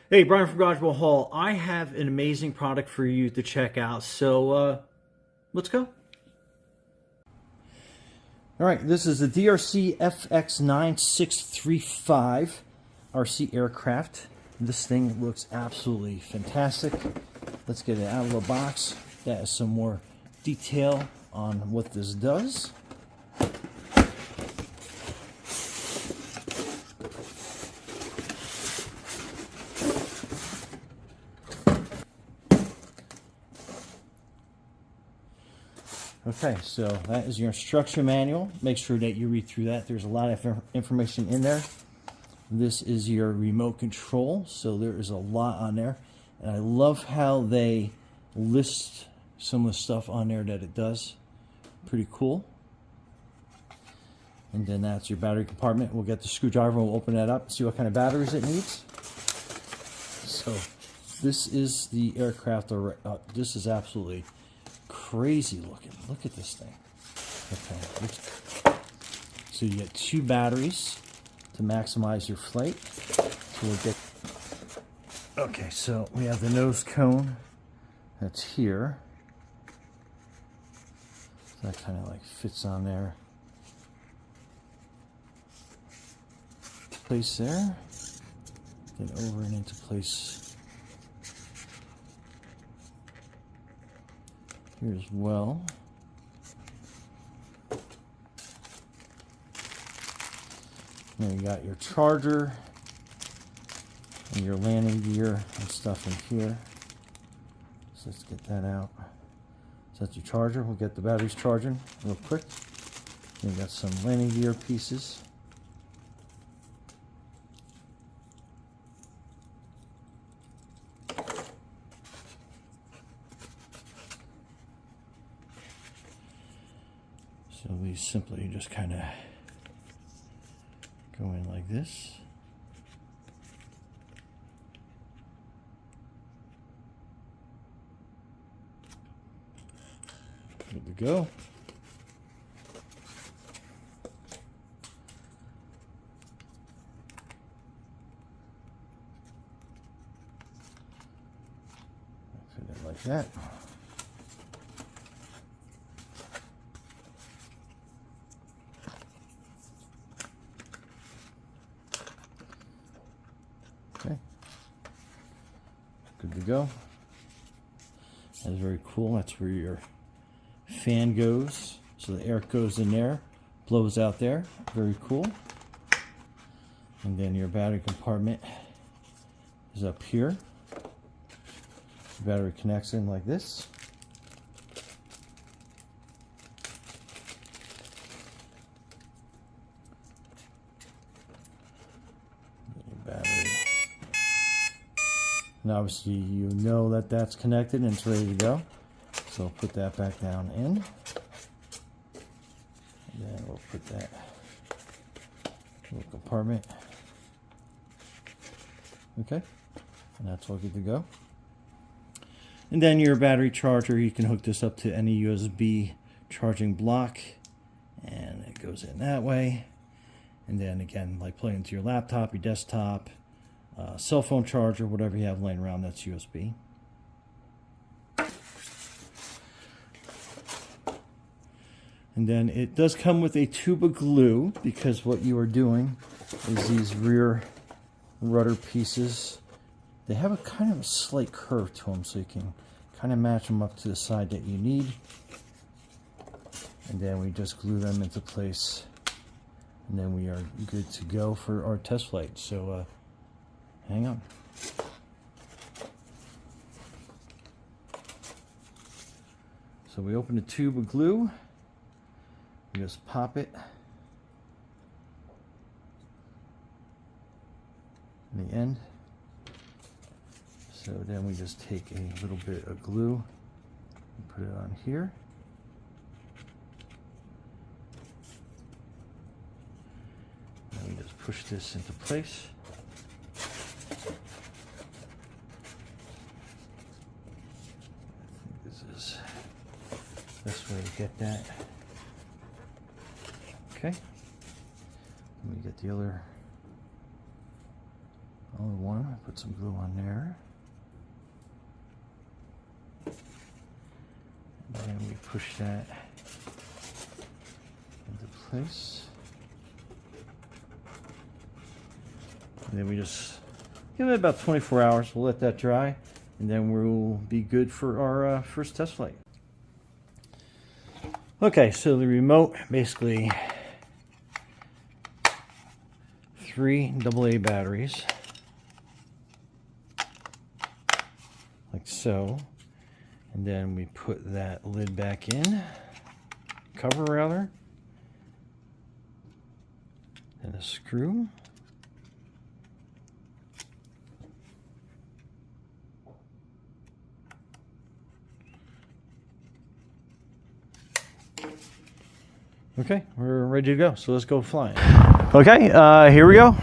Hey, Brian from Garage Hall. I have an amazing product for you to check out. So let's go. All right, this is the DEERC FX9635 RC aircraft. This thing looks absolutely fantastic. Let's get it out of the box. That is some more detail on what this does. Okay, so that is your instruction manual. Make sure that you read through that. There's a lot of information in there. This is your remote control, so there is a lot on there. And I love how they list some of the stuff on there that it does. Pretty cool. And then that's your battery compartment. We'll get the screwdriver and we'll open that up and see what kind of batteries it needs. So this is the aircraft. This is absolutely crazy looking. Look at this thing. Okay. So you get 2 batteries to maximize your flight. So we'll get. Okay, so we have the nose cone that's here. So that kind of like fits on there. Place there. Then over and into place here as well. Then you got your charger and your landing gear and stuff in here. So let's get that out. So that's your charger. We'll get the batteries charging real quick. Then you got some landing gear pieces. So we simply just kind of go in like this. Good to go. Fit it like that. Okay, good to go. That's very cool. That's where your fan goes. So the air goes in there, blows out there. Very cool. And then your battery compartment is up here. The battery connects in like this. Battery. And obviously you know that that's connected and it's ready to go. So we'll put that back down in. And then we'll put that little compartment. Okay. And that's all good to go. And then your battery charger, you can hook this up to any USB charging block. And it goes in that way. And then again, like plug into your laptop, your desktop, cell phone charger, whatever you have laying around, that's USB. And then it does come with a tube of glue, because what you are doing is these rear rudder pieces, they have a kind of a slight curve to them, so you can kind of match them up to the side that you need. And then we just glue them into place. And then we are good to go for our test flight. So hang on. So we open the tube of glue. You just pop it in the end. So then we just take a little bit of glue and put it on here. And we just push this into place. I think this is the best way to get that. Okay. Let me get the other one. Put some glue on there. And then we push that into place. And then we just give it about 24 hours. We'll let that dry, and then we'll be good for our first test flight. Okay, so the remote, basically 3 AA batteries, like so. And then we put that lid back in, cover rather, and a screw. Okay, we're ready to go. So let's go flying. Okay, here we go.